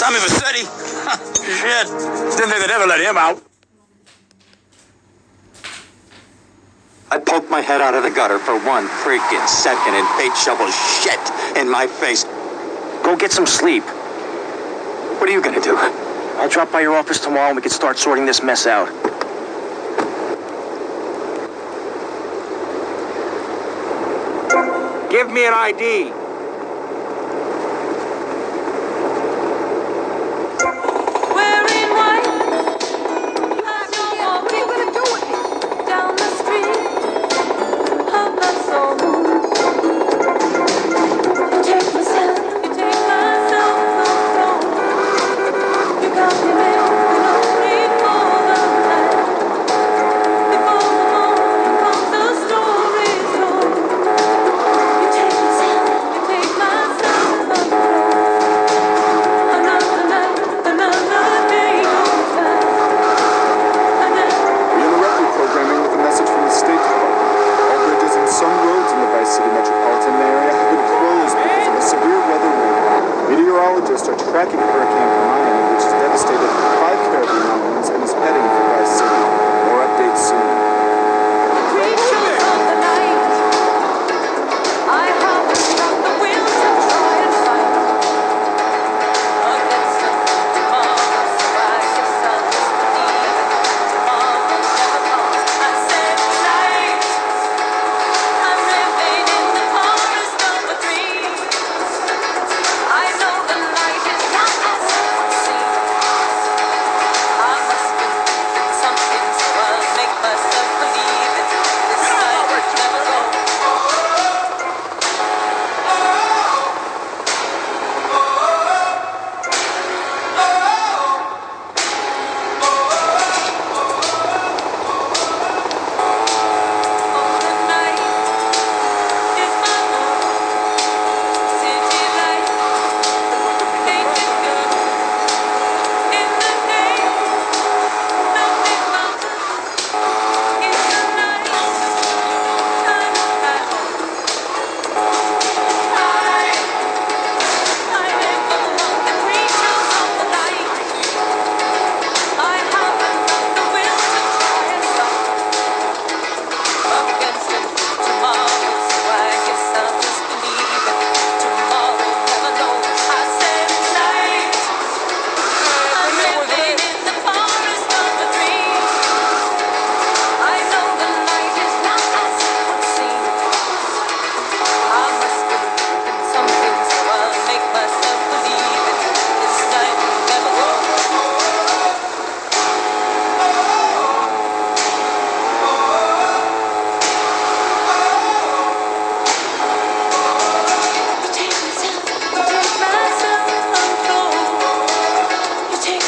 Tommy Vassetti? Shit. Didn't think they'd ever let him out. I poked my head out of the gutter for 1 freaking second and bait shoveled shit in my face. Go get some sleep. What are you gonna do? I'll drop by your office tomorrow and we can start sorting this mess out. Give me an ID. Meteorologists are tracking Hurricane Hermione, which has devastated 5 Caribbean islands and is heading for Vice City. More updates soon. Creatures of the night, I have struck the will to try and fight against the tomorrow. So I guess I'll just believe it. Tomorrow never comes. I said tonight, I'm living in the forest of a dream. I know the night is not as it would seem. I must believe in something, so I'll make myself believe it. This night will never go. Oh, the night is my home. City light, painted good. In the day, nothing mountain. In the night, kind of battle. I live among the creatures of the night. I haven't got the will to try and stop against it tomorrow, so I guess I'll just believe it. Tomorrow never knows. I said tonight, I'm living in the forest of a dream. I know the night is not as it would seem. I must believe in something, so I'll make myself believe it. This night will never go. You take myself, you take myself control. You take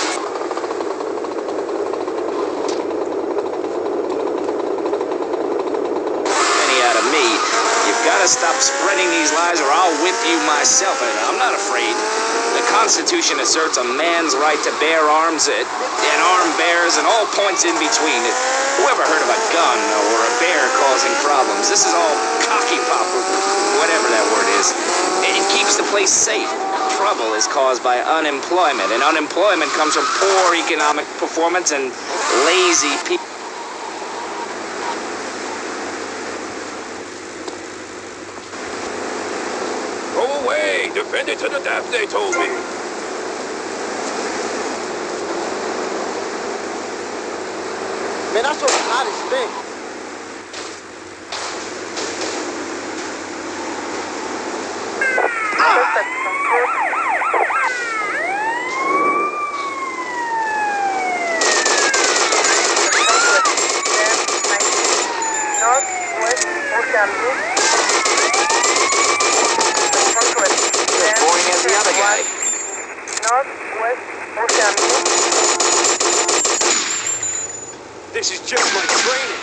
Any out of me. You've got to stop spreading these lies or I'll whip you myself. And I'm not afraid. The Constitution asserts a man's right to bear arms and armed bears and all points in between. Whoever heard of a gun or a bear causing problems? This is all cocky pop, or whatever that word is. It keeps the place safe. Trouble is caused by unemployment, and unemployment comes from poor economic performance and lazy people. Go away. Defend it to the death, they told me. Man, that's the hottest thing. Boring as the other guy. This is just my training.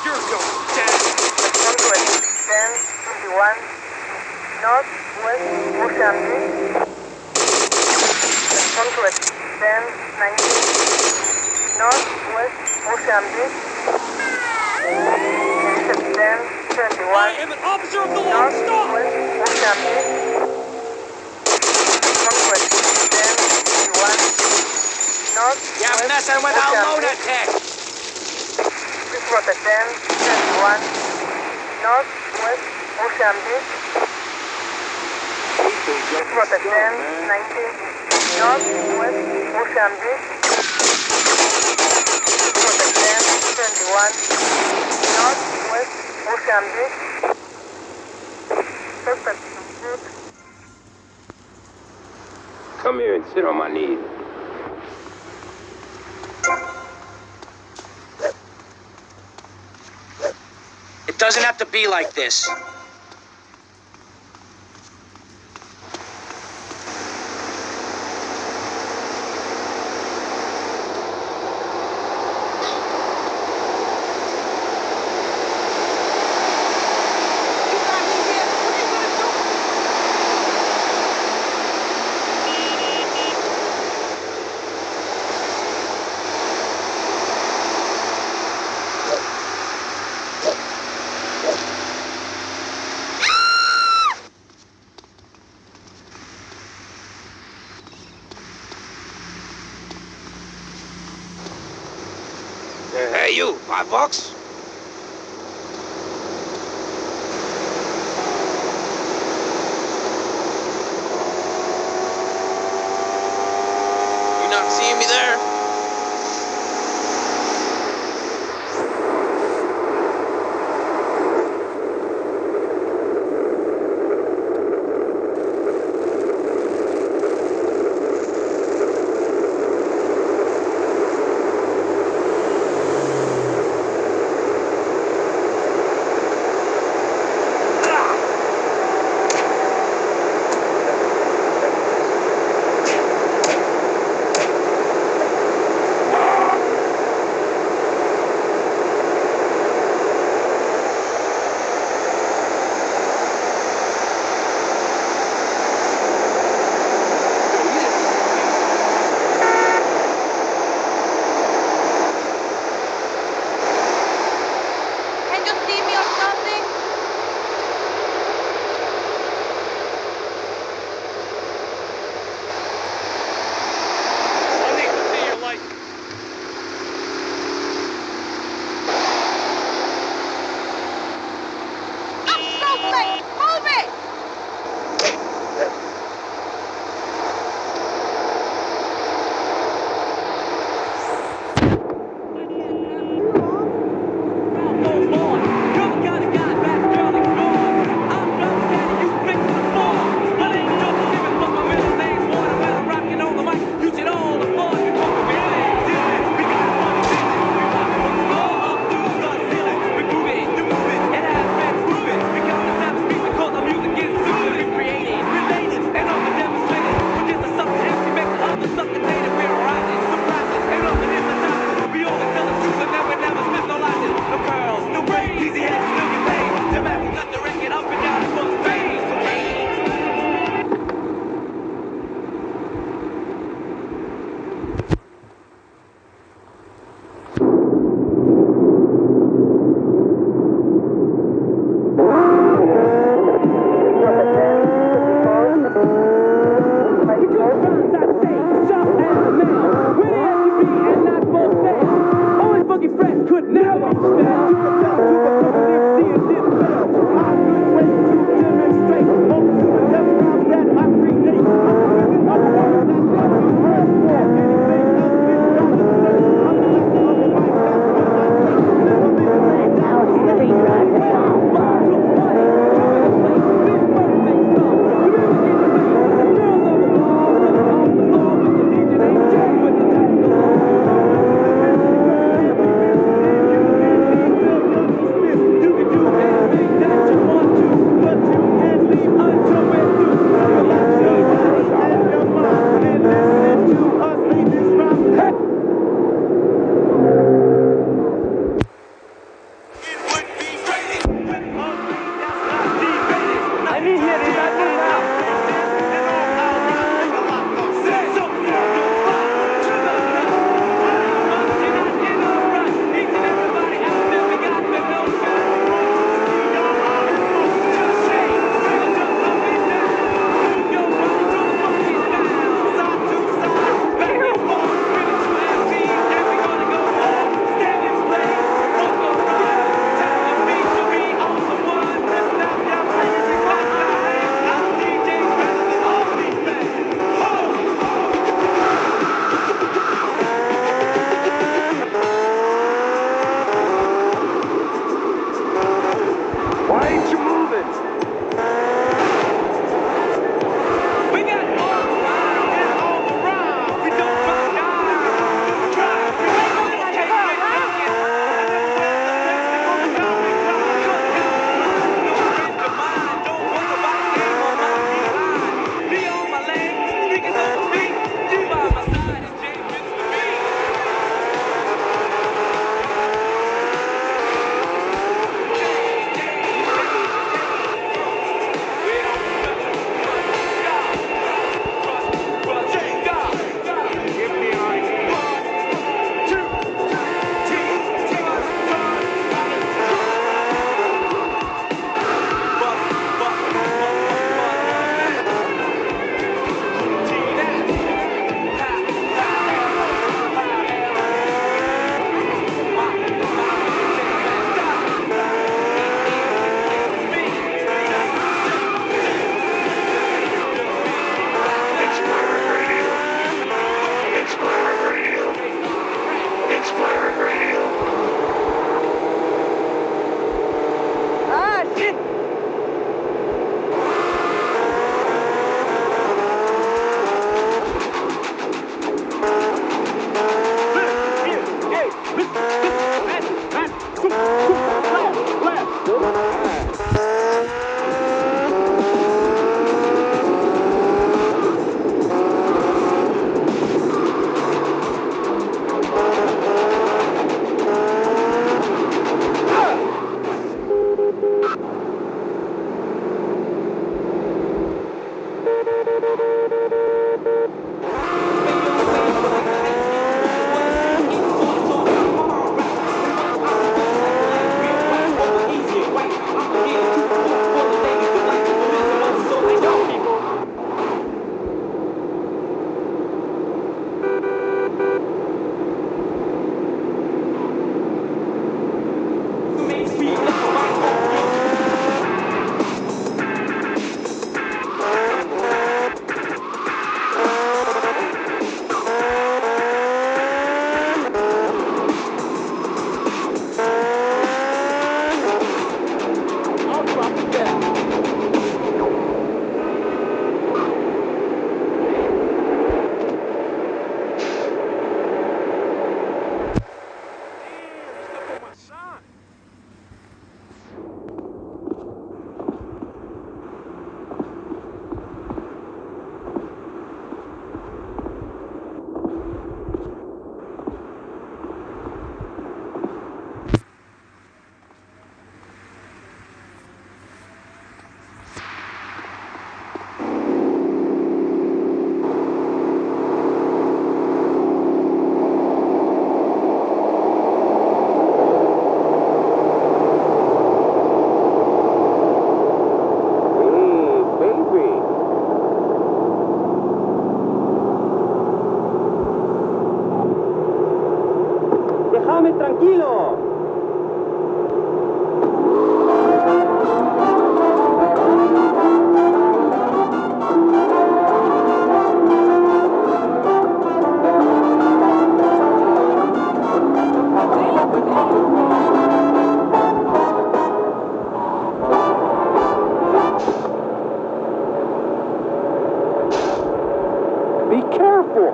You're going down. Northwest Mozambique. I am an officer of the law. Stop! You're messing with our lunatic! Come here and sit on my knee. It doesn't have to be like this. Hey, you, $5? You not seeing me there? Can you see me or something? I need to see your license. Move it! Move it! Déjame tranquilo. Be careful.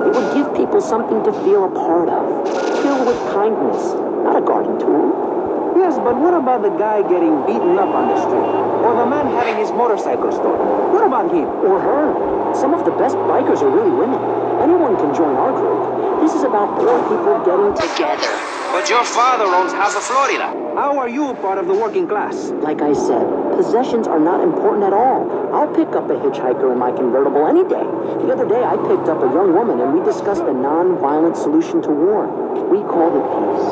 It would give people something to feel a part of. Kill with kindness, not a garden tool. Yes, but what about the guy getting beaten up on the street? Or the man having his motorcycle stolen? What about him? Or her. Some of the best bikers are really women. Anyone can join our group. This is about poor people getting together. But your father owns half of Florida. How are you part of the working class? Like I said, possessions are not important at all. I'll pick up a hitchhiker in my convertible any day. The other day, I picked up a young woman and we discussed a non-violent solution to war. We called it peace.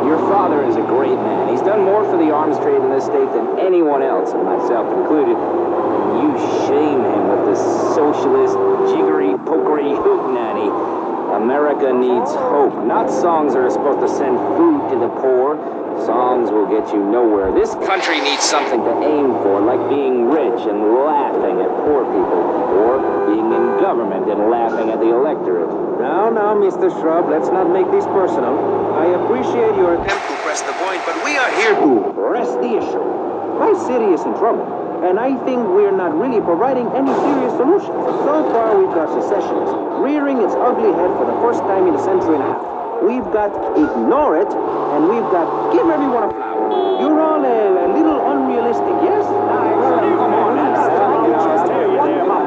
Your father is a great man. He's done more for the arms trade in this state than anyone else, and myself included. You shame him with this socialist, jiggery, pokery hootenanny. America needs hope, not songs that are supposed to send food to the poor. Songs will get you nowhere. This country needs something to aim for, like being rich and laughing at poor people, or being in government and laughing at the electorate. Now, Mr. Shrub, let's not make this personal. I appreciate your attempt to press the point, but we are here to press the issue. My city is in trouble, and I think we're not really providing any serious solutions. So far, we've got secessions rearing its ugly head for the first time in a century and a half. We've got ignore it, and we've got give everyone a flower. You're all a little unrealistic, yes? Come on,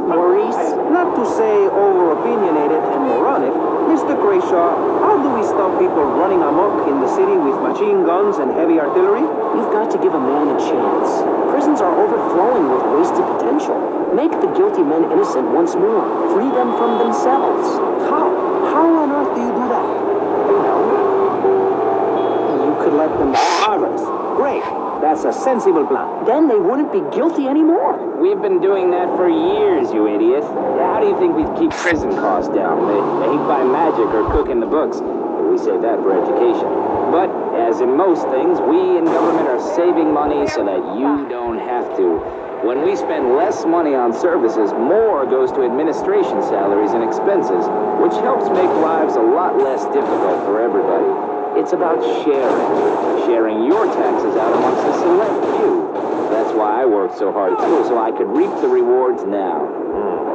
Maurice? not to say over-opinionated and moronic, Mr. Crashaw, how do we stop people running amok in the city with machine guns and heavy artillery? You've got to give a man a chance. Prisons are overflowing with wasted potential. Make the guilty men innocent once more. Free them from themselves. How? How on earth do you do that? You know, you could let them... Marvelous. Great. That's a sensible plan. Then they wouldn't be guilty anymore. We've been doing that for years, you idiot. How do you think we'd keep prison costs down? They ain't by magic or cooking the books. We save that for education. But, as in most things, we in government are saving money so that you don't have to. When we spend less money on services, more goes to administration salaries and expenses, which helps make lives a lot less difficult for everybody. It's about sharing your taxes out amongst a select few. That's why I worked so hard at school, so I could reap the rewards now.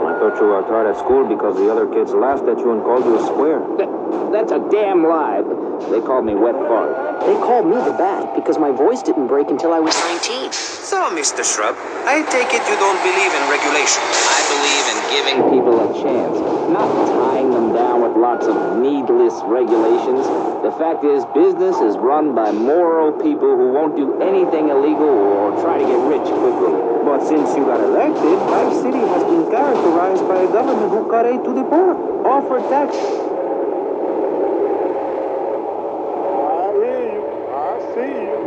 I thought you worked hard at school because the other kids laughed at you and called you a square. That's a damn lie. They called me wet fart. They called me the bat because my voice didn't break until I was 19. So, Mr. Shrub, I take it you don't believe in regulation. I believe in giving people a chance, not tying them down with lots of needless regulations. The fact is, business is run by moral people who won't do anything illegal or try to get rich quickly. But since you got elected, my city has been characterized by a government who cut aid to the poor, offered tax. I see you.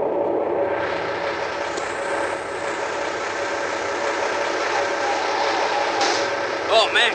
Oh, man.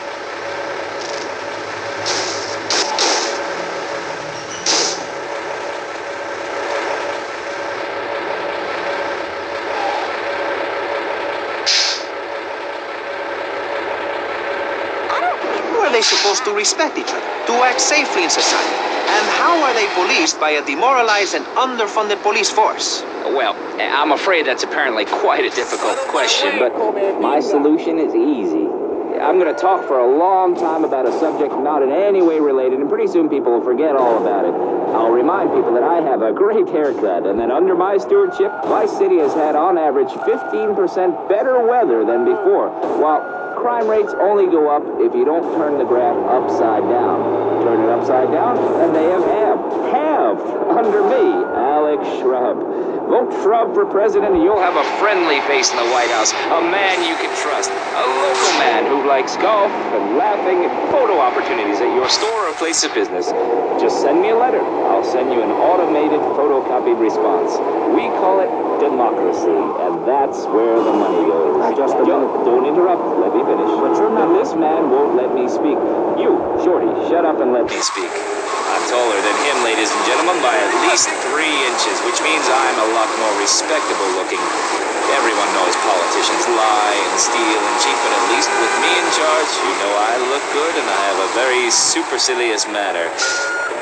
How are they supposed to respect each other, to act safely in society? And how are they policed by a demoralized and underfunded police force? Well, I'm afraid that's apparently quite a difficult question, but my solution is easy. I'm going to talk for a long time about a subject not in any way related, and pretty soon people will forget all about it. I'll remind people that I have a great haircut, and that under my stewardship, my city has had on average 15% better weather than before, while crime rates only go up if you don't turn the graph upside down. Turn it upside down, and they have under me, Alex Shrub. Vote Shrub for president, and you'll have a friendly face in the White House, a man you can trust, a local man man who likes golf and laughing and photo opportunities at your store or place of business, just send me a letter. I'll send you an automated photocopied response. We call it democracy, and that's where the money goes. Just a minute. Don't interrupt. Let me finish. But you're not- This man won't let me speak. You, Shorty, shut up and let me speak. I'm taller than him, ladies and gentlemen, by at least 3 inches, which means I'm a lot more respectable looking. Everyone knows politicians lie and steal and cheat, but at least with me in charge, you know I look good and I have a very supercilious manner.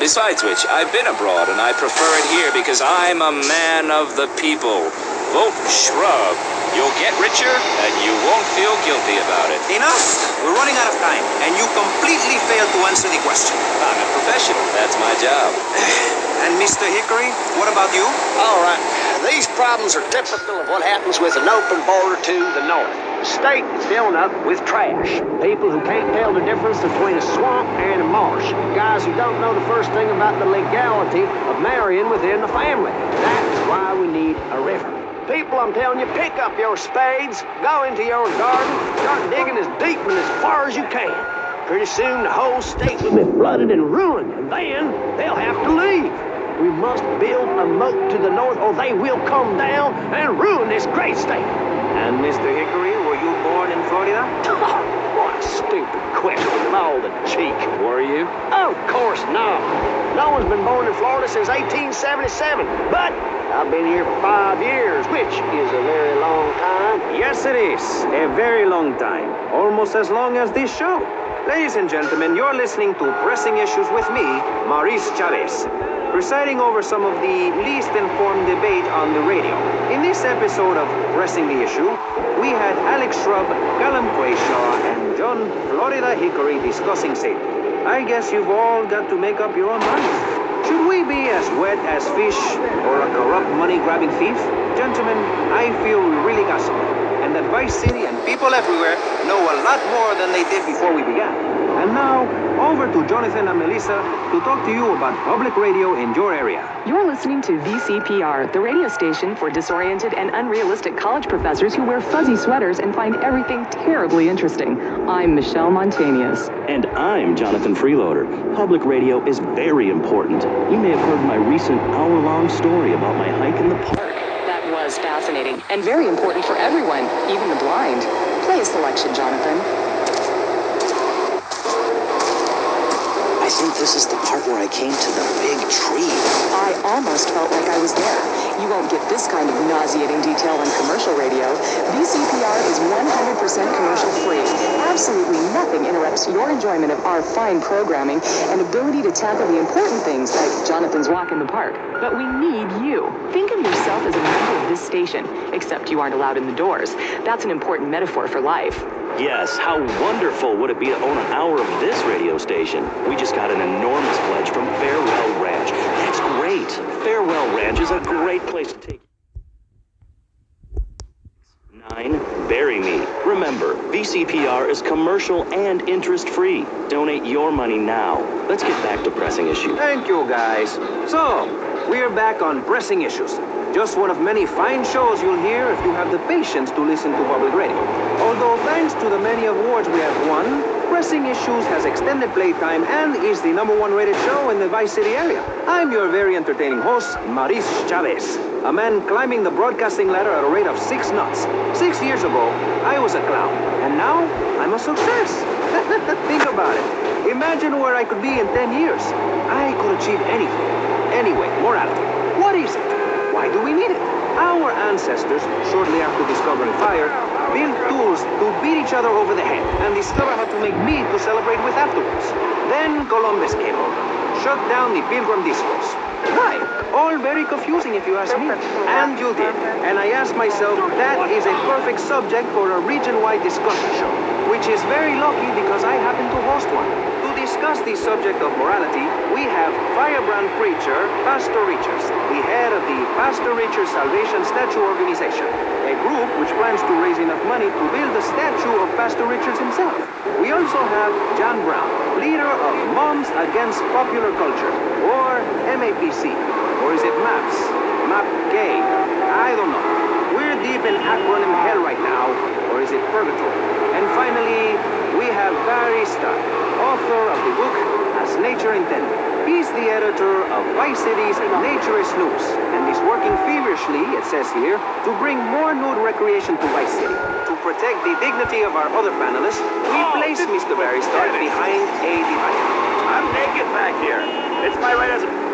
Besides which, I've been abroad and I prefer it here because I'm a man of the people. Vote shrub. You'll get richer and you won't feel guilty about it. Enough! We're running out of time, and you completely failed to answer the question. I'm a professional. That's my job. And Mr. Hickory, what about you? All right. These problems are typical of what happens with an open border to the north. The state is filling up with trash. People who can't tell the difference between a swamp and a marsh. Guys who don't know the first thing about the legality of marrying within the family. That's why we need a river. People, I'm telling you, pick up your spades, go into your garden, start digging as deep and as far as you can. Pretty soon the whole state will be flooded and ruined, and then they'll have to leave. We must build a moat to the north, or they will come down and ruin this great state. And Mr. Hickory, were you born in Florida? What a stupid question with all the cheek. Were you? Of course not. No one's been born in Florida since 1877. But I've been here for 5 years, which is a very long time. Yes, it is. A very long time. Almost as long as this show. Ladies and gentlemen, you're listening to Pressing Issues with me, Maurice Chavez, presiding over some of the least informed debate on the radio. In this episode of Pressing the Issue, we had Alex Shrub, Callum Quayshaw, and John Florida Hickory discussing safety. I guess you've all got to make up your own minds. Should we be as wet as fish or a corrupt money-grabbing thief? Gentlemen, I feel we really got something. And that Vice City and people everywhere know a lot more than they did before we began. And now, over to Jonathan and Melissa to talk to you about public radio in your area. You're listening to VCPR, the radio station for disoriented and unrealistic college professors who wear fuzzy sweaters and find everything terribly interesting. I'm Michelle Montanius. And I'm Jonathan Freeloader. Public radio is very important. You may have heard my recent hour-long story about my hike in the park. That was fascinating and very important for everyone, even the blind. Play a selection, Jonathan. I think this is the part where I came to the big tree. I almost felt like I was there. You won't get this kind of nauseating detail on commercial radio. VCPR is 100% commercial free. Absolutely nothing interrupts your enjoyment of our fine programming and ability to tackle the important things like Jonathan's walk in the park. But we need you. Think of yourself as a member of this station, except you aren't allowed in the doors. That's an important metaphor for life. Yes, how wonderful would it be to own an hour of this radio station? We just got an enormous pledge from Farewell Ranch. That's great. Farewell Ranch is a great place to take. 9. Bury me. Remember, VCPR is commercial and interest-free. Donate your money now. Let's get back to pressing issues. Thank you, guys. So, we're back on Pressing Issues. Just one of many fine shows you'll hear if you have the patience to listen to public radio. Although thanks to the many awards we have won, Pressing Issues has extended playtime and is the #1 rated show in the Vice City area. I'm your very entertaining host, Maurice Chavez, a man climbing the broadcasting ladder at a rate of 6 knots. 6 years ago, I was a clown, and now I'm a success. Think about it. Imagine where I could be in 10 years. I could achieve anything. Anyway, morality. What is it? Why do we need it? Our ancestors, shortly after discovering fire, built tools to beat each other over the head and discover how to make meat to celebrate with afterwards. Then Columbus came over, shut down the Pilgrim discourse. Why? All very confusing if you ask me. And you did. And I asked myself, that is a perfect subject for a region-wide discussion show, which is very lucky because I happen to host one. To discuss the subject of morality, we have firebrand preacher, Pastor Richards, the head of the Pastor Richards Salvation Statue Organization, a group which plans to raise enough money to build a statue of Pastor Richards himself. We also have John Brown, leader of Moms Against Popular Culture, or MAPC, or is it MAPS? MAP Gay? I don't know. We're deep in acronym hell right now, or or is it purgatory? And finally, we have Barry Stark, author of the book As Nature Intended. He's the editor of Vice City's Naturist News, and he's working feverishly, it says here, to bring more nude recreation to Vice City. To protect the dignity of our other panelists, we place Mr. Barry Stark behind a divider. I'm naked back here. It's my right as a